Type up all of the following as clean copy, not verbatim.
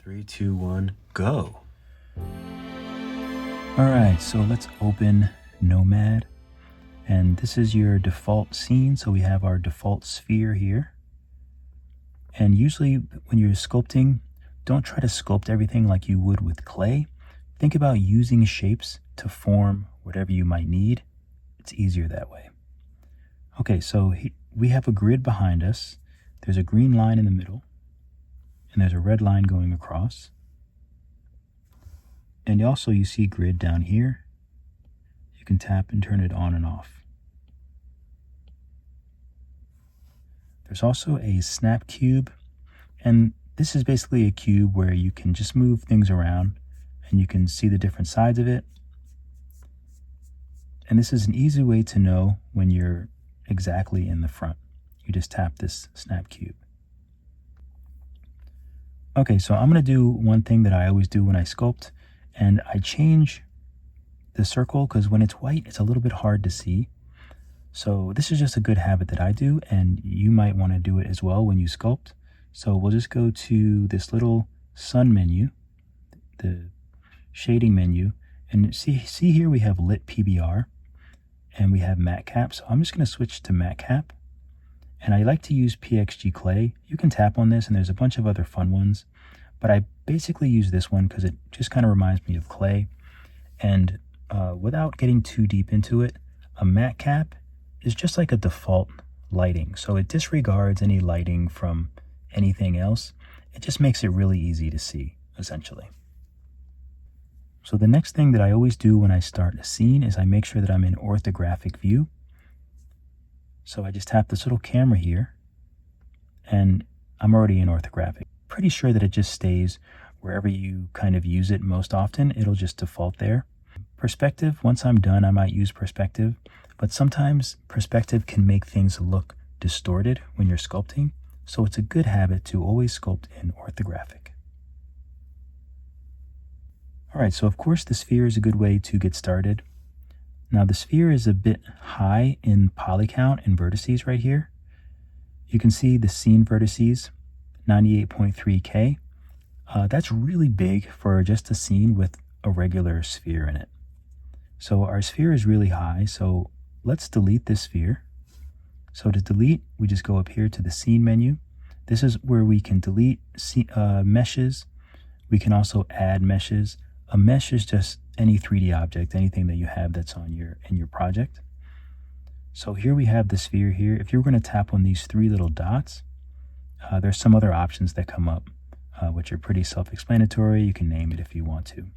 3, 2, 1, go. All right, so let's open Nomad. And this is your default scene. So we have our default sphere here. And usually when you're sculpting, don't try to sculpt everything like you would with clay. Think about using shapes to form whatever you might need. It's easier that way. Okay, so we have a grid behind us. There's a green line in the middle, and there's a red line going across. And also you see grid down here. You can tap and turn it on and off. There's also a snap cube, and this is basically a cube where you can just move things around and you can see the different sides of it. And this is an easy way to know when you're exactly in the front. You just tap this snap cube. Okay, so I'm going to do one thing that I always do when I sculpt, and I change the circle because when it's white, it's a little bit hard to see. So this is just a good habit that I do, and you might want to do it as well when you sculpt. So we'll just go to this little sun menu, the shading menu, and see here we have lit PBR and we have matte cap. So I'm just going to switch to matte cap. And I like to use PXG clay. You can tap on this and there's a bunch of other fun ones, but I basically use this one because it just kind of reminds me of clay. And without getting too deep into it, a matte cap is just like a default lighting. So it disregards any lighting from anything else. It just makes it really easy to see, essentially. So the next thing that I always do when I start a scene is I make sure that I'm in Orthographic View. So I just tap this little camera here, and I'm already in Orthographic. Pretty sure that it just stays wherever you kind of use it most often. It'll just default there. Perspective, once I'm done, I might use perspective, but sometimes perspective can make things look distorted when you're sculpting. So it's a good habit to always sculpt in orthographic. All right, so of course the sphere is a good way to get started. Now the sphere is a bit high in poly count and vertices right here. You can see the scene vertices, 98.3K. That's really big for just a scene with a regular sphere in it. So our sphere is really high, so let's delete this sphere. So to delete, we just go up here to the scene menu. This is where we can delete meshes. We can also add meshes. A mesh is just any 3D object, anything that you have that's on in your project. So here we have the sphere here. If you're going to tap on these three little dots, there's some other options that come up, which are pretty self-explanatory. You can name it if you want to.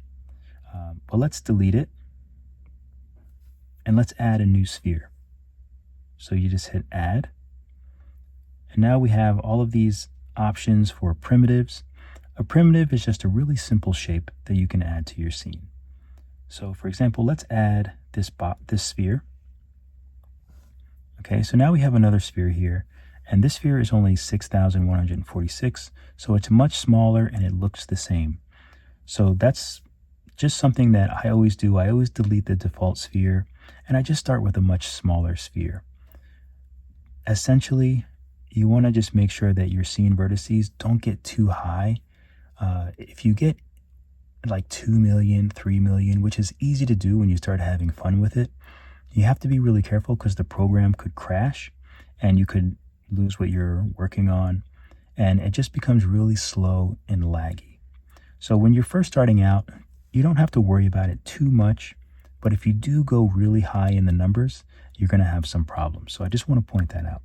But let's delete it. And let's add a new sphere. So you just hit add. And now we have all of these options for primitives. A primitive is just a really simple shape that you can add to your scene. So for example, let's add this sphere. Okay, so now we have another sphere here, and this sphere is only 6,146, so it's much smaller and it looks the same. So that's just something that I always do. I always delete the default sphere, and I just start with a much smaller sphere. Essentially, you want to just make sure that your scene vertices don't get too high. If you get like 2 million, 3 million, which is easy to do when you start having fun with it, you have to be really careful because the program could crash and you could lose what you're working on, and it just becomes really slow and laggy. So when you're first starting out, you don't have to worry about it too much, but if you do go really high in the numbers, you're going to have some problems. So I just want to point that out.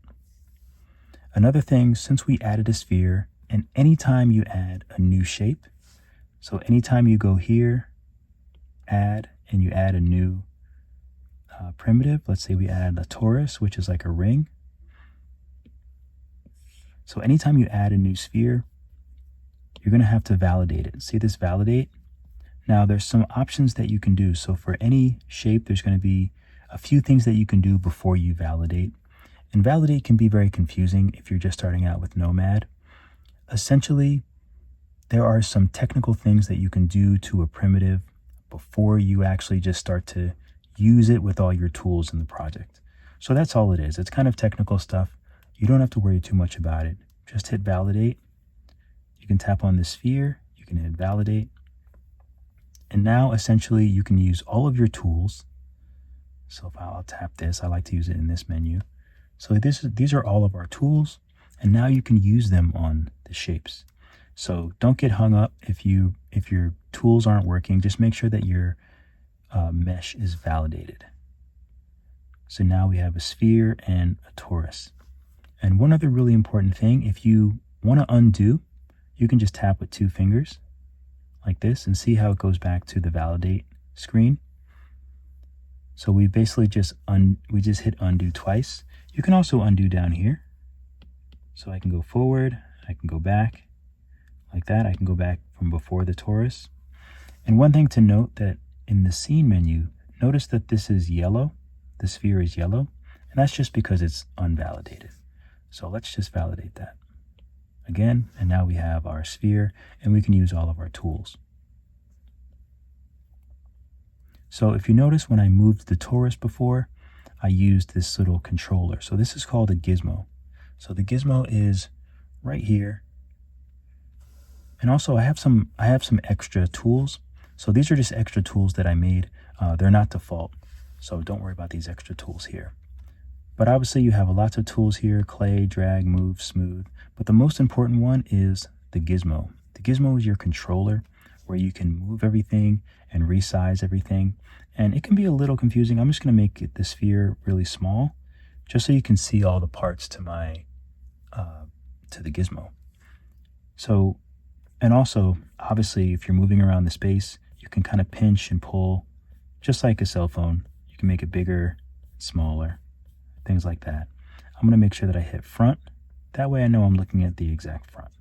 Another thing, since we added a sphere, and anytime you add a new shape, so anytime you go here, add, and you add a new primitive, let's say we add a Taurus, which is like a ring. So anytime you add a new sphere, you're going to have to validate it. See this validate? Now there's some options that you can do. So for any shape, there's going to be a few things that you can do before you validate. And validate can be very confusing if you're just starting out with Nomad. Essentially, there are some technical things that you can do to a primitive before you actually just start to use it with all your tools in the project. So that's all it is. It's kind of technical stuff. You don't have to worry too much about it. Just hit validate. You can tap on the sphere. You can hit validate. And now essentially you can use all of your tools. So if I'll tap this, I like to use it in this menu. So these are all of our tools, and now you can use them on the shapes. So don't get hung up if your tools aren't working. Just make sure that your mesh is validated. So now we have a sphere and a torus. And one other really important thing, if you want to undo, you can just tap with 2 fingers like this and see how it goes back to the validate screen. So we basically just hit undo twice. You can also undo down here. So I can go forward, I can go back like that. I can go back from before the torus. And one thing to note, that in the scene menu, notice that this is yellow. The sphere is yellow, and that's just because it's unvalidated. So let's just validate that again, and now we have our sphere, and we can use all of our tools. So if you notice, when I moved the torus before, I used this little controller. So this is called a gizmo. So the gizmo is right here. And also I have some extra tools. So these are just extra tools that I made. They're not default, so don't worry about these extra tools here. But obviously you have lots of tools here: clay, drag, move, smooth. But the most important one is the gizmo. The gizmo is your controller, where you can move everything and resize everything. And it can be a little confusing. I'm just going to make the sphere really small, just so you can see all the parts to my to the gizmo. So, and also, obviously, if you're moving around the space, you can kind of pinch and pull, just like a cell phone. You can make it bigger, smaller, things like that. I'm going to make sure that I hit front. That way I know I'm looking at the exact front.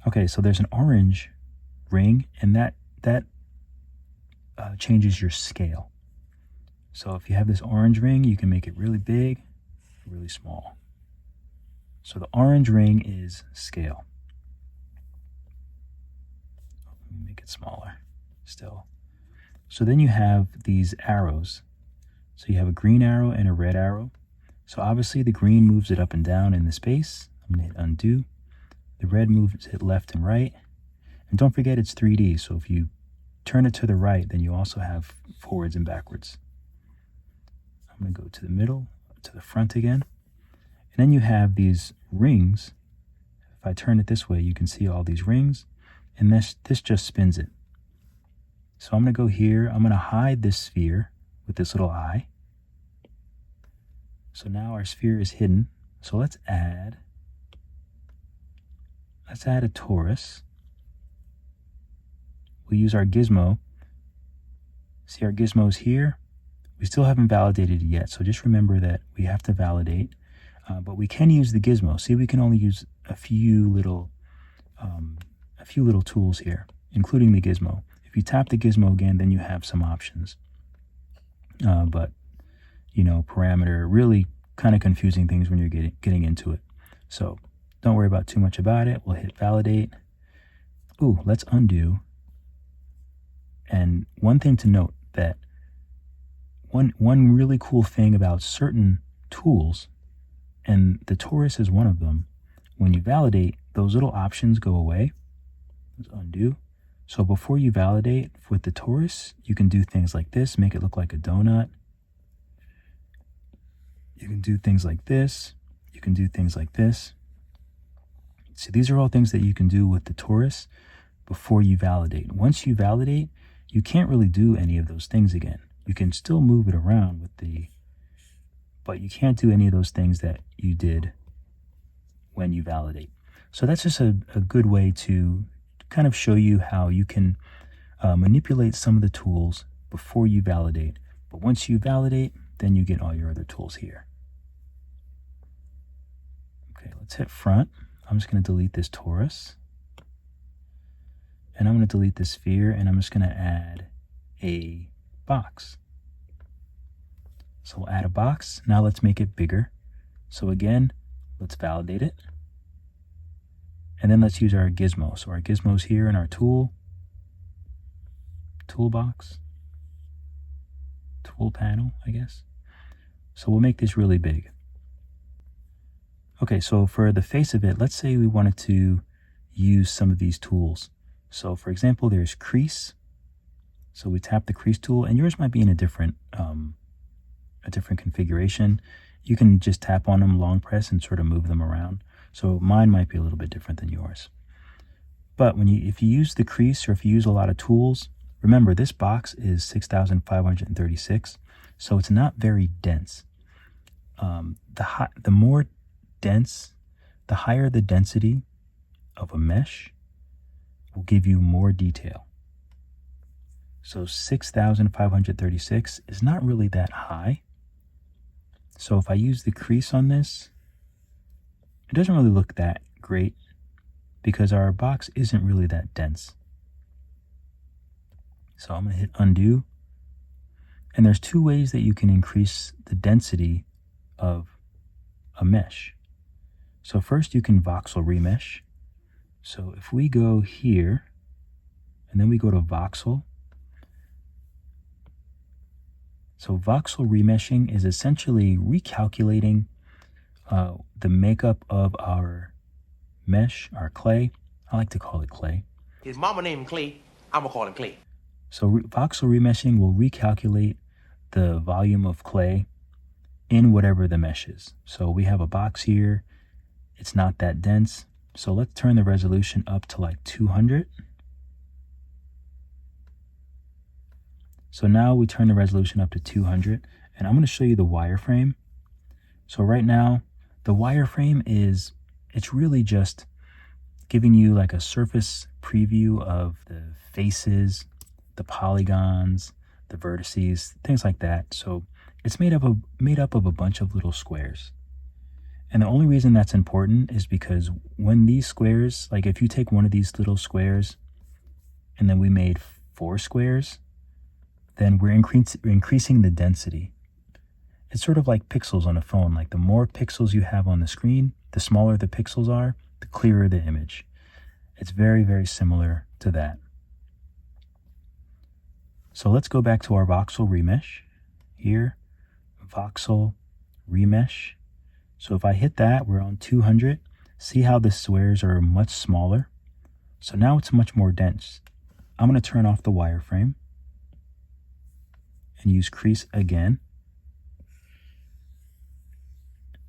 Okay, so there's an orange ring, and that changes your scale. So if you have this orange ring, you can make it really big, really small. So the orange ring is scale. Let me make it smaller still. So then you have these arrows. So you have a green arrow and a red arrow. So obviously the green moves it up and down in the space. I'm going to hit undo. The red moves it left and right. And don't forget, it's 3D. So if you turn it to the right, then you also have forwards and backwards. I'm going to go to the middle, to the front again. And then you have these rings. If I turn it this way, you can see all these rings. And this just spins it. So I'm going to go here. I'm going to hide this sphere with this little eye. So now our sphere is hidden. So let's add a torus. We'll use our gizmo. See, our gizmo's here. We still haven't validated it yet, so just remember that we have to validate. But we can use the gizmo. See, we can only use a few little tools here, including the gizmo. If you tap the gizmo again, then you have some options. But you know, parameter, really kind of confusing things when you're getting into it. So don't worry about too much about it. We'll hit validate. Ooh, let's undo. And one thing to note, that one really cool thing about certain tools, and the Taurus is one of them, when you validate, those little options go away. Let's undo. So before you validate with the Taurus, you can do things like this, make it look like a donut. You can do things like this. You can do things like this. So these are all things that you can do with the Taurus before you validate. Once you validate, you can't really do any of those things again. You can still move it around but you can't do any of those things that you did when you validate. So that's just a good way to kind of show you how you can manipulate some of the tools before you validate. But once you validate, then you get all your other tools here. Okay, let's hit front. I'm just going to delete this Taurus. And I'm going to delete this sphere, and I'm just going to add a box. So we'll add a box. Now let's make it bigger. So again, let's validate it. And then let's use our gizmo. So our gizmo's here in our toolbox, tool panel, I guess. So we'll make this really big. Okay, so for the face of it, let's say we wanted to use some of these tools. So for example, there's crease. So we tap the crease tool, and yours might be in a different configuration. You can just tap on them, long press, and sort of move them around. So mine might be a little bit different than yours. But if you use the crease, or if you use a lot of tools, remember this box is 6,536, so it's not very dense. The more dense, the higher the density of a mesh will give you more detail. So 6,536 is not really that high. So if I use the crease on this, it doesn't really look that great because our box isn't really that dense. So I'm going to hit undo. And there's two ways that you can increase the density of a mesh. So first you can voxel remesh. So if we go here, and then we go to voxel. So voxel remeshing is essentially recalculating the makeup of our mesh, our clay. I like to call it clay. His mama named him Clay. I'm gonna call him Clay. So voxel remeshing will recalculate the volume of clay in whatever the mesh is. So we have a box here. It's not that dense. So let's turn the resolution up to like 200. So now we turn the resolution up to 200, and I'm going to show you the wireframe. So right now, the wireframe it's really just giving you like a surface preview of the faces, the polygons, the vertices, things like that. So it's made up of a bunch of little squares. And the only reason that's important is because when these squares, like if you take one of these little squares and then we made 4 squares, then we're increasing the density. It's sort of like pixels on a phone. Like the more pixels you have on the screen, the smaller the pixels are, the clearer the image. It's very, very similar to that. So let's go back to our voxel remesh. Here, voxel remesh. So if I hit that, we're on 200. See how the squares are much smaller? So now it's much more dense. I'm going to turn off the wireframe and use crease again.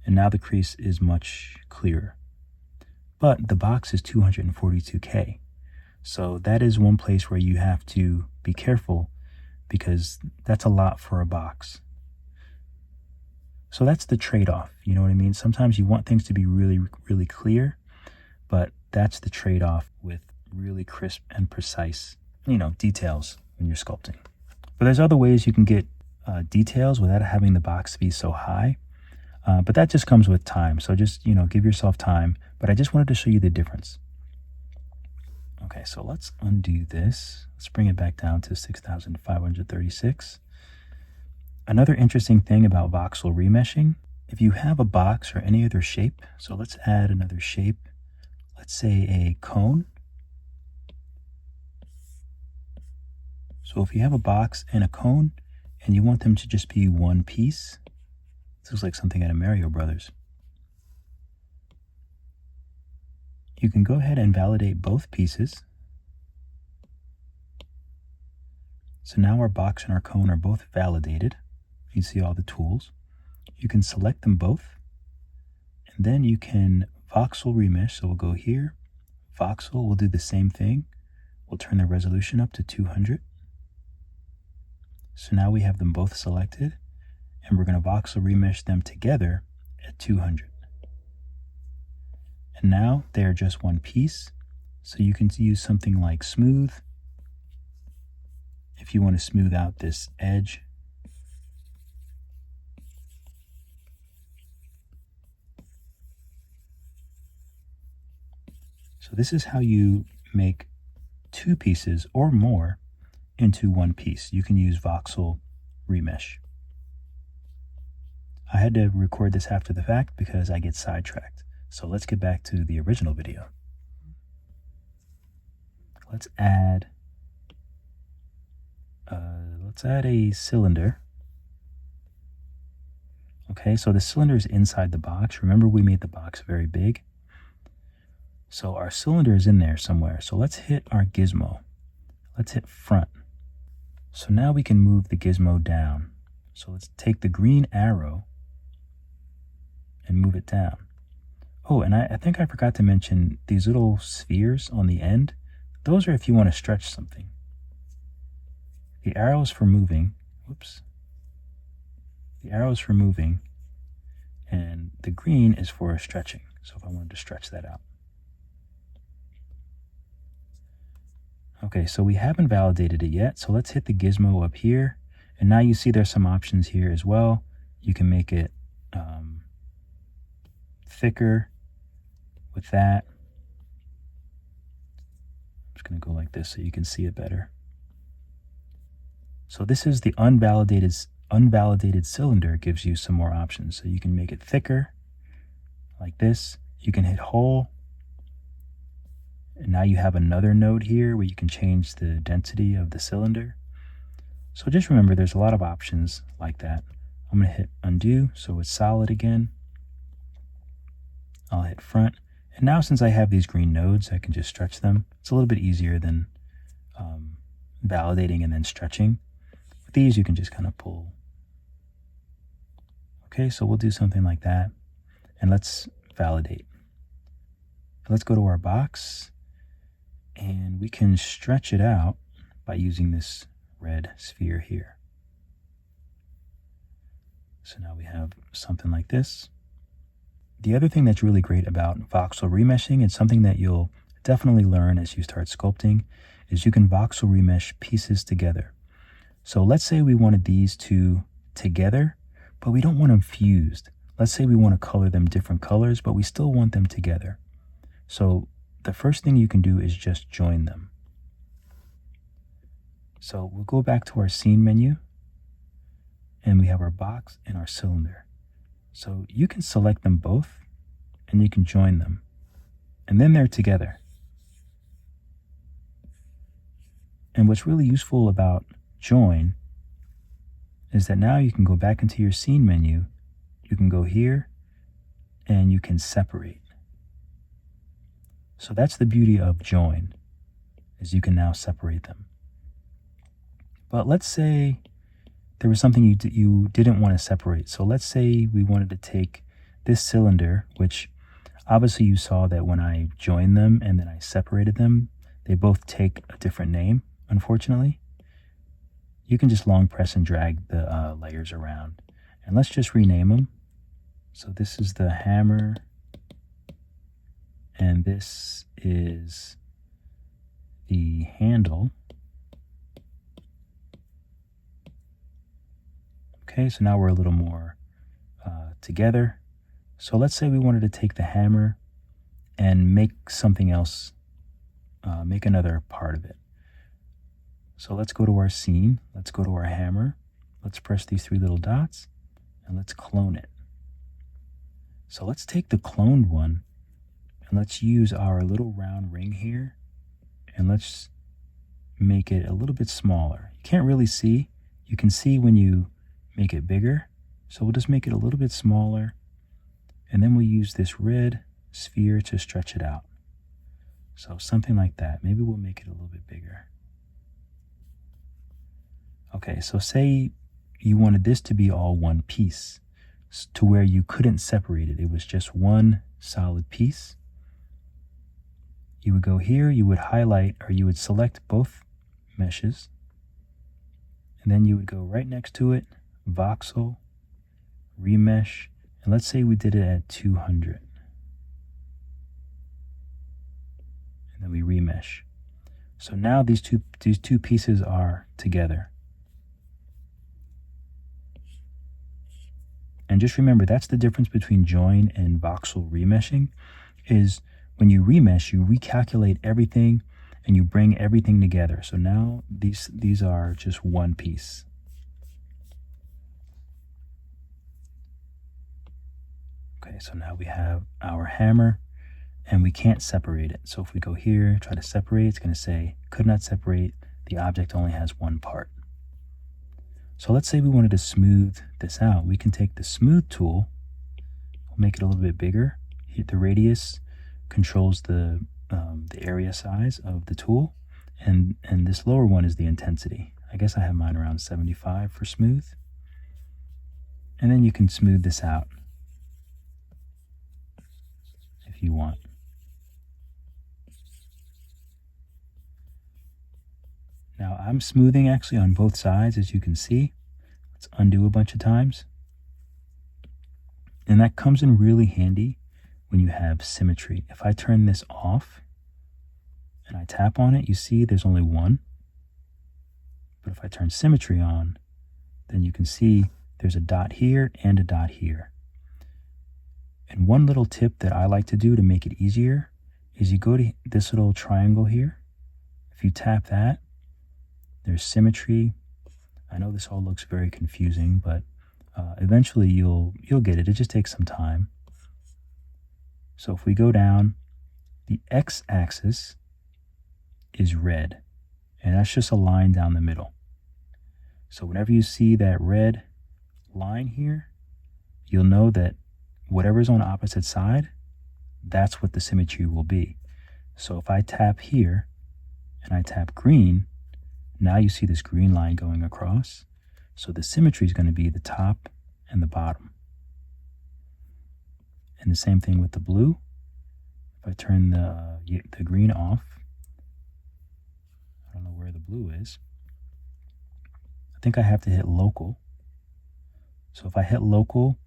And now the crease is much clearer. But the box is 242K. So that is one place where you have to be careful because that's a lot for a box. So that's the trade-off, you know what I mean? Sometimes you want things to be really, really clear, but that's the trade-off with really crisp and precise, details when you're sculpting. But there's other ways you can get details without having the box be so high. But that just comes with time. So just, give yourself time. But I just wanted to show you the difference. Okay, so let's undo this. Let's bring it back down to 6,536. Another interesting thing about voxel remeshing, if you have a box or any other shape, so let's add another shape. Let's say a cone. So if you have a box and a cone and you want them to just be one piece, this looks like something out of Mario Brothers. You can go ahead and validate both pieces. So now our box and our cone are both validated. You see all the tools. You can select them both. And then you can voxel remesh. So we'll go here. Voxel, we'll do the same thing. We'll turn the resolution up to 200. So now we have them both selected. And we're going to voxel remesh them together at 200. And now they are just one piece. So you can use something like smooth. If you want to smooth out this edge. So this is how you make 2 pieces or more into one piece. You can use voxel remesh. I had to record this after the fact because I get sidetracked. So let's get back to the original video. Let's add a cylinder. Okay, so the cylinder is inside the box. Remember, we made the box very big. So our cylinder is in there somewhere. So let's hit our gizmo. Let's hit front. So now we can move the gizmo down. So let's take the green arrow and move it down. Oh, and I think I forgot to mention these little spheres on the end. Those are if you want to stretch something. The arrows for moving. Whoops. The arrows for moving. And the green is for stretching. So if I wanted to stretch that out. Okay, so we haven't validated it yet. So let's hit the gizmo up here. And now you see there's some options here as well. You can make it thicker with that. I'm just going to go like this so you can see it better. So this is the unvalidated cylinder. Gives you some more options. So you can make it thicker like this. You can hit whole. And now you have another node here where you can change the density of the cylinder. So just remember there's a lot of options like that. I'm going to hit undo so it's solid again. I'll hit front. And now since I have these green nodes, I can just stretch them. It's a little bit easier than validating and then stretching. With these, you can just kind of pull. Okay, so we'll do something like that. And let's validate. Let's go to our box. And we can stretch it out by using this red sphere here. So now we have something like this. The other thing that's really great about voxel remeshing, and something that you'll definitely learn as you start sculpting, is you can voxel remesh pieces together. So let's say we wanted these two together, but we don't want them fused. Let's say we want to color them different colors, but we still want them together. So the first thing you can do is just join them. So we'll go back to our scene menu, and we have our box and our cylinder. So you can select them both, and you can join them, and then they're together. And what's really useful about join is that now you can go back into your scene menu, you can go here, and you can separate. So that's the beauty of join, is you can now separate them. But let's say there was something you didn't want to separate. So let's say we wanted to take this cylinder, which obviously you saw that when I joined them and then I separated them, they both take a different name, unfortunately. You can just long press and drag the layers around. And let's just rename them. So this is the hammer, and this is the handle. Okay, so now we're a little more together. So let's say we wanted to take the hammer and make something else, make another part of it. So let's go to our scene, let's go to our hammer, let's press these three little dots, and let's clone it. So let's take the cloned one, and let's use our little round ring here, and let's make it a little bit smaller. You can't really see. You can see when you make it bigger. So we'll just make it a little bit smaller, and then we'll use this red sphere to stretch it out. So something like that. Maybe we'll make it a little bit bigger. Okay, so say you wanted this to be all one piece, to where you couldn't separate it. It was just one solid piece. You would go here, you would highlight, or you would select both meshes, and then you would go right next to it, voxel, remesh, and let's say we did it at 200. And then we remesh. So now these two pieces are together. And just remember, that's the difference between join and voxel remeshing, is when you remesh, you recalculate everything and you bring everything together. So now these are just one piece. Okay, so now we have our hammer and we can't separate it. So if we go here, try to separate, it's going to say could not separate. The object only has one part. So let's say we wanted to smooth this out. We can take the smooth tool, we'll make it a little bit bigger, hit the radius, controls the area size of the tool, and this lower one is the intensity. I guess I have mine around 75 for smooth. And then you can smooth this out if you want. Now I'm smoothing actually on both sides, as you can see. Let's undo a bunch of times. And that comes in really handy when you have symmetry. If I turn this off and I tap on it, you see there's only one. But if I turn symmetry on, then you can see there's a dot here and a dot here. And one little tip that I like to do to make it easier is you go to this little triangle here. If you tap that, there's symmetry. I know this all looks very confusing, but eventually you'll get it. It just takes some time. So if we go down, the x-axis is red, and that's just a line down the middle. So whenever you see that red line here, you'll know that whatever's on the opposite side, that's what the symmetry will be. So if I tap here and I tap green, now you see this green line going across. So the symmetry is going to be the top and the bottom. And the same thing with the blue. If I turn the green off, I don't know where the blue is. I think I have to hit local. So if I hit local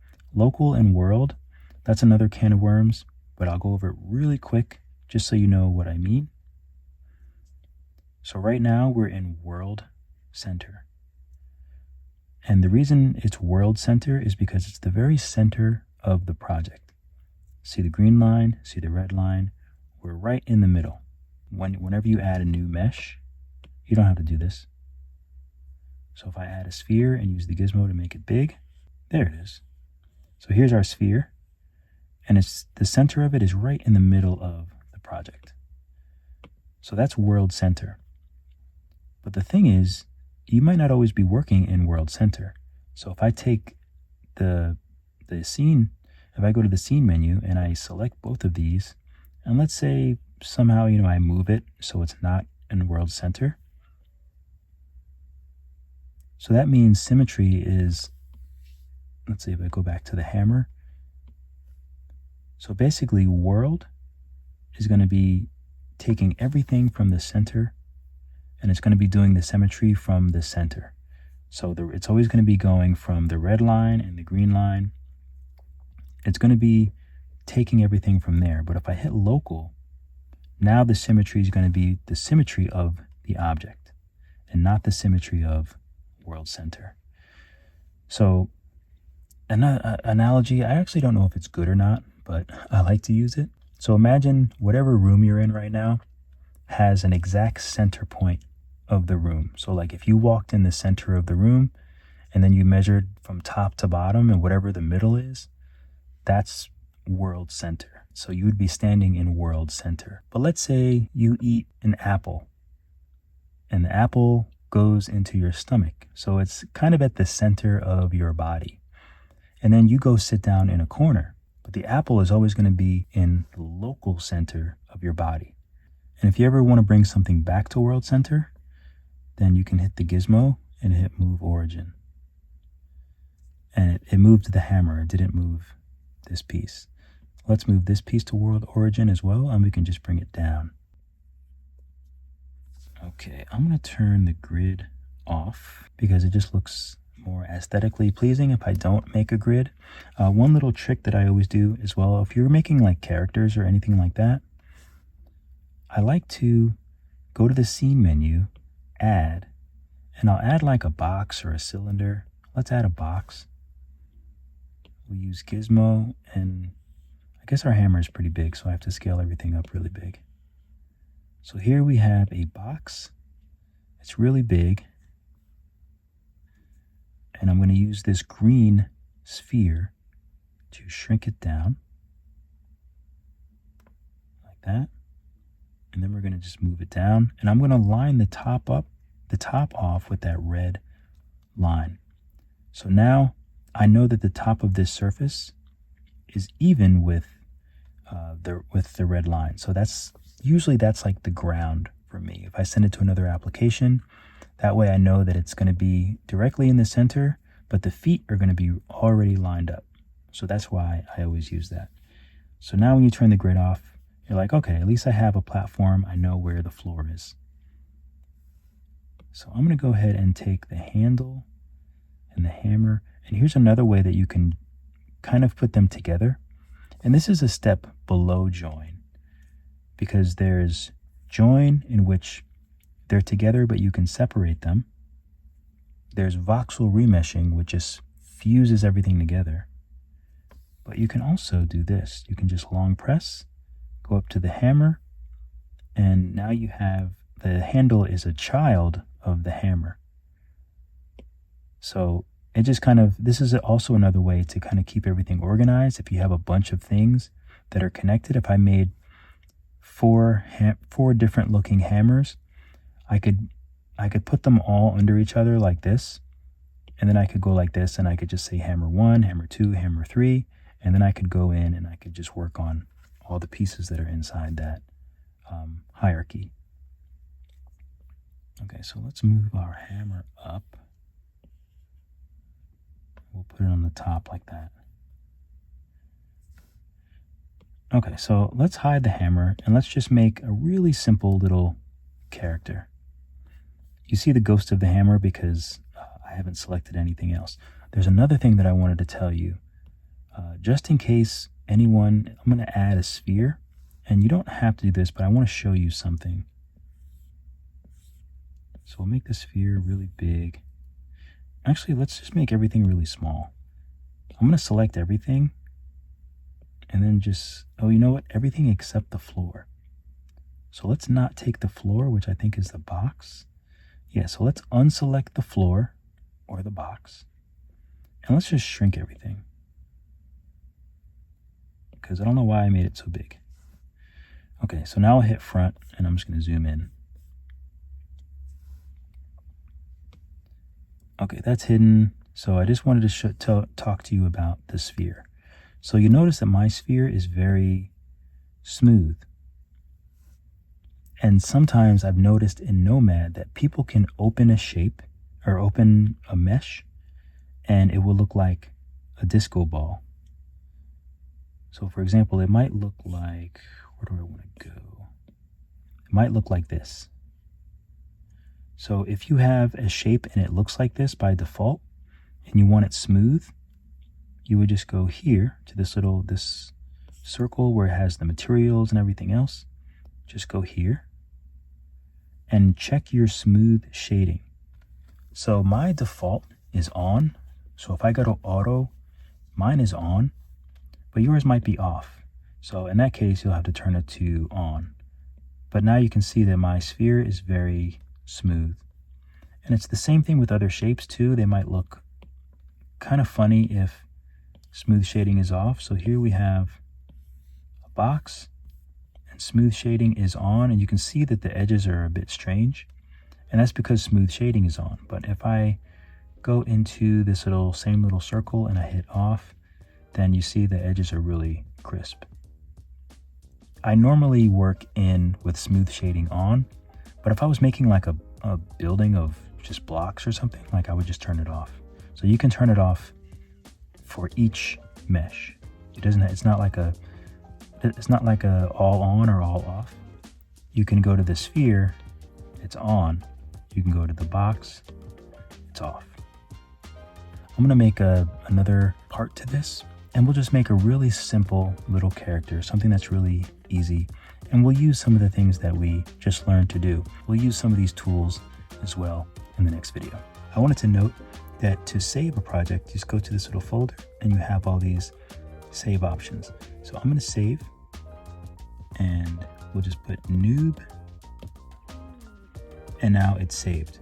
and world, that's another can of worms, but I'll go over it really quick just so you know what I mean. So right now we're in world center. And the reason it's world center is because it's the very center of the project. See the green line, see the red line, we're right in the middle. Whenever you add a new mesh, you don't have to do this. So if I add a sphere and use the gizmo to make it big, there it is. So here's our sphere, and it's the center of it is right in the middle of the project. So that's world center. But the thing is, you might not always be working in world center. So if I take the scene, if I go to the scene menu and I select both of these, and let's say somehow, I move it so it's not in world center. So that means symmetry is, let's see if I go back to the hammer. So basically world is going to be taking everything from the center, and it's going to be doing the symmetry from the center. So it's always going to be going from the red line and the green line. It's going to be taking everything from there. But if I hit local, now the symmetry is going to be the symmetry of the object and not the symmetry of world center. So an analogy, I actually don't know if it's good or not, but I like to use it. So imagine whatever room you're in right now has an exact center point of the room. So like if you walked in the center of the room and then you measured from top to bottom and whatever the middle is, that's world center. So you would be standing in world center. But let's say you eat an apple and the apple goes into your stomach. So it's kind of at the center of your body. And then you go sit down in a corner, but the apple is always going to be in the local center of your body. And if you ever want to bring something back to world center, then you can hit the gizmo and hit move origin. And it moved the hammer, it didn't move this piece. Let's move this piece to world origin as well, and we can just bring it down. Okay, I'm going to turn the grid off because it just looks more aesthetically pleasing if I don't make a grid. One little trick that I always do as well, if you're making like characters or anything like that, I like to go to the scene menu, add, and I'll add like a box or a cylinder. Let's add a box. We'll use gizmo, and I guess our hammer is pretty big, so I have to scale everything up really big. So here we have a box. It's really big. And I'm going to use this green sphere to shrink it down like that. And then we're going to just move it down. And I'm going to line the top off with that red line. So now I know that the top of this surface is even with with the red line. So that's like the ground for me. If I send it to another application, that way I know that it's going to be directly in the center, but the feet are going to be already lined up. So that's why I always use that. So now when you turn the grid off, you're like, okay, at least I have a platform. I know where the floor is. So I'm going to go ahead and take the handle and the hammer. And here's another way that you can kind of put them together. And this is a step below join, because there's join in which they're together, but you can separate them. There's voxel remeshing, which just fuses everything together. But you can also do this. You can just long press, go up to the hammer, and now you have the handle is a child of the hammer. So it just kind of, this is also another way to kind of keep everything organized. If you have a bunch of things that are connected, if I made four different looking hammers, I could put them all under each other like this, and then I could go like this, and I could just say hammer 1, hammer 2, hammer 3, and then I could go in and I could just work on all the pieces that are inside that hierarchy. Okay, so let's move our hammer up. We'll put it on the top like that. Okay, so let's hide the hammer and let's just make a really simple little character. You see the ghost of the hammer because I haven't selected anything else. There's another thing that I wanted to tell you. Just in case anyone, I'm going to add a sphere, and you don't have to do this, but I want to show you something. So we'll make the sphere really big. Actually, let's just make everything really small. I'm going to select everything, and then just, oh, you know what? Everything except the floor. So let's not take the floor, which I think is the box. Yeah, so let's unselect the floor or the box, and let's just shrink everything, because I don't know why I made it so big. Okay, so now I'll hit front, and I'm just going to zoom in. Okay, that's hidden. So I just wanted to talk to you about the sphere. So you notice that my sphere is very smooth. And sometimes I've noticed in Nomad that people can open a shape or open a mesh, and it will look like a disco ball. So for example, it might look like, where do I want to go? It might look like this. So if you have a shape and it looks like this by default, and you want it smooth, you would just go here to this circle where it has the materials and everything else. Just go here and check your smooth shading. So my default is on. So if I go to auto, mine is on, but yours might be off. So in that case, you'll have to turn it to on. But now you can see that my sphere is very smooth. And it's the same thing with other shapes too. They might look kind of funny if smooth shading is off. So here we have a box and smooth shading is on, and you can see that the edges are a bit strange, and that's because smooth shading is on. But if I go into this same little circle and I hit off, then you see the edges are really crisp. I normally work with smooth shading on, but if I was making like a building of just blocks or something, like I would just turn it off. So you can turn it off for each mesh. It's not like a all on or all off. You can go to the sphere, it's on. You can go to the box, it's off. I'm gonna make another part to this, and we'll just make a really simple little character, something that's really easy. And we'll use some of the things that we just learned to do. We'll use some of these tools as well in the next video. I wanted to note that to save a project, just go to this little folder and you have all these save options. So I'm going to save, and we'll just put noob, and now it's saved.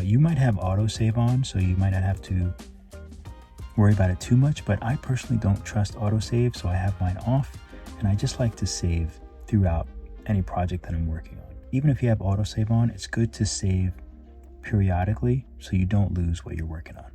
You might have autosave on, so you might not have to worry about it too much, but I personally don't trust autosave, so I have mine off, and I just like to save throughout any project that I'm working on. Even if you have autosave on, it's good to save periodically so you don't lose what you're working on.